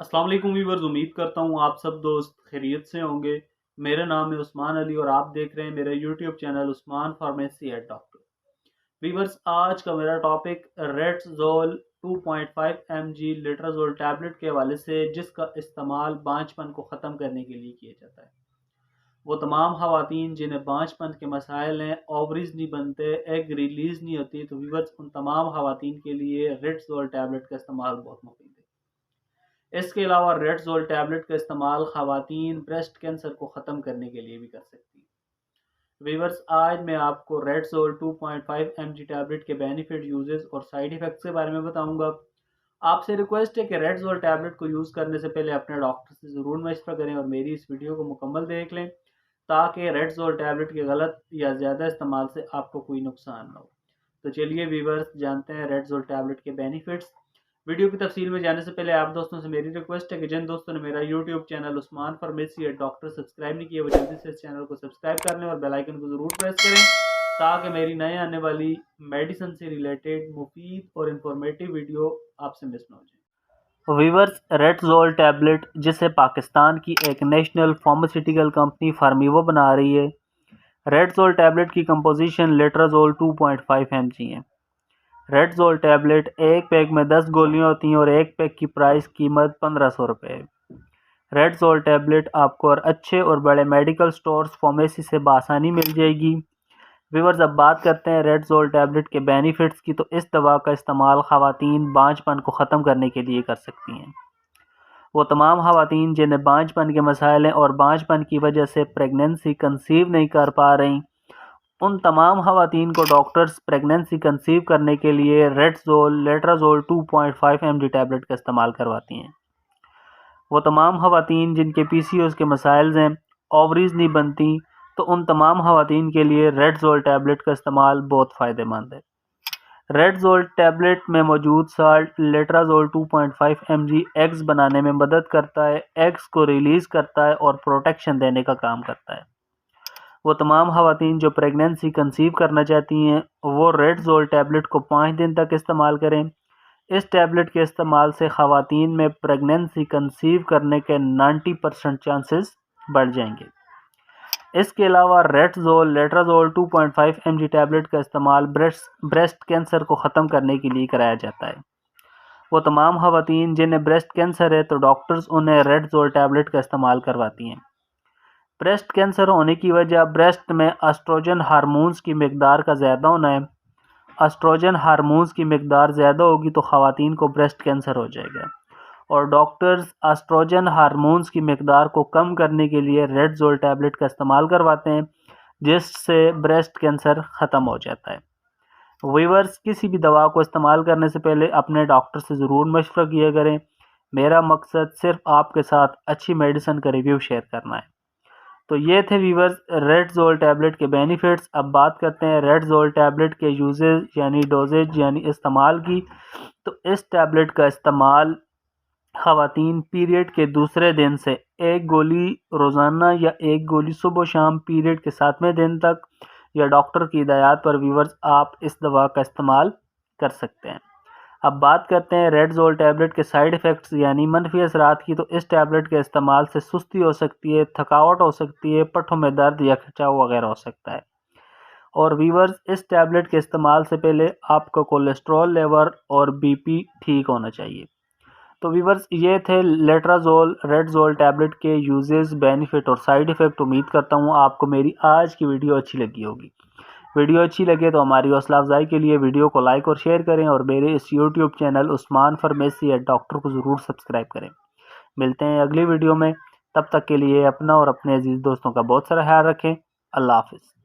अस्सलाम वालेकुम व्यूअर्स, उम्मीद करता हूँ आप सब दोस्त खैरियत से होंगे। मेरा नाम है उस्मान अली और आप देख रहे हैं मेरा YouTube channel Usman pharmacy eight doctor. Viewers, आज का मेरा टॉपिक रेट्सोल 2.5 mg लेट्राजोल टैबलेट के हवाले से, जिसका इस्तेमाल बांझपन को ख़त्म करने के लिए किया जाता है। वो तमाम ख़वातीन जिन्हें बांझपन के मसाइल हैं, ओवरीज नहीं बनते, एग रिलीज़ नहीं होती, तो व्यूअर्स उन तमाम ख़वातीन के लिए रेट्सोल टैबलेट का इस्तेमाल बहुत मुफीद है। इसके अलावा रेट्सोल टैबलेट का इस्तेमाल ख़वातीन ब्रेस्ट कैंसर को ख़त्म करने के लिए भी कर सकती हैं। वीवर्स, आज मैं आपको रेट्सोल 2.5 mg टैबलेट के बेनिफिट, यूजेस और साइड इफ़ेक्ट्स के बारे में बताऊंगा। आपसे रिक्वेस्ट है कि रेट्सोल टैबलेट को यूज़ करने से पहले अपने डॉक्टर से ज़रूर मशवरा करें और मेरी इस वीडियो को मुकम्मल देख लें, ताकि रेट्सोल टैबलेट के गलत या ज़्यादा इस्तेमाल से आपको कोई नुकसान ना हो। तो चलिए वीवर्स, जानते हैं रेट्सोल टैबलेट के बेनिफिट्स। वीडियो की तफसील में जाने से पहले आप दोस्तों से मेरी रिक्वेस्ट है कि जिन दोस्तों ने मेरा YouTube channel Usman pharmacy eight doctor subscribe नहीं किया, वो जल्दी से इस चैनल को सब्सक्राइब कर लें और बेल आइकन को ज़रूर प्रेस करें, ताकि मेरी नए आने वाली मेडिसिन से रिलेटेड मुफीद और इंफॉर्मेटिव वीडियो आपसे मिस ना हो जाए। वीवर्स, रेट्सोल टैबलेट, जिसे पाकिस्तान की एक नेशनल फार्मास्यूटिकल कंपनी फार्मीवो बना रही है, रेट्सोल टैबलेट की कंपोजिशन लेट्राजोल 2.5 mg है। रेट्सोल टैबलेट एक पैक में 10 गोलियां होती हैं और एक पैक की प्राइस कीमत 1500 रुपये है। रेट्सोल टैबलेट आपको और अच्छे और बड़े मेडिकल स्टोर्स फार्मेसी से बासानी मिल जाएगी। व्यूअर्स, अब बात करते हैं रेट्सोल टैबलेट के बेनिफिट्स की। तो इस दवा का इस्तेमाल ख़वातीन बांझपन को ख़त्म करने के लिए कर सकती हैं। वो तमाम ख़वातीन जिन्हें बांझपन के मसाइल हैं और बांझपन की वजह से प्रेगनेंसी कंसीव नहीं कर पा रही, उन तमाम ख़वातीन को डॉक्टर्स प्रेगनेंसी कंसीव करने के लिए रेट्सोल लेट्राजोल 2.5 mg टैबलेट का इस्तेमाल करवाती हैं। वो तमाम ख़वातीन जिनके PCOS के मसाइल हैं, ओवरीज नहीं बनती, तो उन तमाम ख़वातीन के लिए रेट्सोल टैबलेट का इस्तेमाल बहुत फ़ायदेमंद है। रेट्सोल टैबलेट में मौजूद साल्ट लेट्राजोल 2.5 mg एग्स बनाने में मदद करता है, एग्स को रिलीज़ करता है और प्रोटेक्शन देने का काम करता है। वो तमाम ख़वातीन जो प्रेगनेंसी कंसीव करना चाहती हैं, वो रेट्सोल टैबलेट को 5 दिन तक इस्तेमाल करें। इस टैबलेट के इस्तेमाल से ख़वातीन में प्रेगनेंसी कंसीव करने के 90% चांसेस बढ़ जाएंगे। इसके अलावा रेट्सोल लेट्राजोल 2.5 mg टैबलेट का इस्तेमाल ब्रेस्ट कैंसर को ख़त्म करने के लिए कराया जाता है। वो तमाम ख़वातीन जिन्हें ब्रेस्ट कैंसर है, तो डॉक्टर्स उन्हें रेट्सोल टैबलेट का इस्तेमाल करवाती हैं। ब्रेस्ट कैंसर होने की वजह ब्रेस्ट में एस्ट्रोजन हार्मोन्स की मिकदार का ज़्यादा होना है। एस्ट्रोजन हार्मोन्स की मिकदार ज़्यादा होगी तो ख़वातीन को ब्रेस्ट कैंसर हो जाएगा, और डॉक्टर्स एस्ट्रोजन हार्मोन्स की मिकदार को कम करने के लिए रेट्सोल टैबलेट का इस्तेमाल करवाते हैं, जिससे ब्रेस्ट कैंसर ख़त्म हो जाता है। वीवर्स, किसी भी दवा को इस्तेमाल करने से पहले अपने डॉक्टर से ज़रूर मशवरा किया करें। मेरा मकसद सिर्फ आपके साथ अच्छी मेडिसिन का रिव्यू शेयर करना है। तो ये थे वीवर्स रेट्सोल टैबलेट के बेनिफिट्स। अब बात करते हैं रेट्सोल टैबलेट के यूजेज यानी डोजेज यानी इस्तेमाल की। तो इस टैबलेट का इस्तेमाल ख़वातीन पीरियड के दूसरे दिन से एक गोली रोज़ाना या एक गोली सुबह शाम पीरियड के 7वें दिन तक, या डॉक्टर की हिदायत पर वीवर्स आप इस दवा का इस्तेमाल कर सकते हैं। अब बात करते हैं रेट्सोल टैबलेट के साइड इफ़ेक्ट्स यानी मनफी असरात की। तो इस टैबलेट के इस्तेमाल से सुस्ती हो सकती है, थकावट हो सकती है, पट्ठों में दर्द या खिंचाव वगैरह हो सकता है। और वीवर्स, इस टैबलेट के इस्तेमाल से पहले आपका कोलेस्ट्रॉल लेवल और BP ठीक होना चाहिए। तो वीवर्स, ये थे लेट्राजोल रेट्सोल टैबलेट के यूजेस, बेनिफिट और साइड इफ़ेक्ट। उम्मीद करता हूँ आपको मेरी आज की वीडियो अच्छी लगी होगी। वीडियो अच्छी लगे तो हमारी हौसला अफजाई के लिए वीडियो को लाइक और शेयर करें, और मेरे इस YouTube channel Usman pharmacy eight doctor को ज़रूर सब्सक्राइब करें। मिलते हैं अगली वीडियो में, तब तक के लिए अपना और अपने अजीज़ दोस्तों का बहुत सारा ख्याल रखें। अल्लाह हाफ़िज़।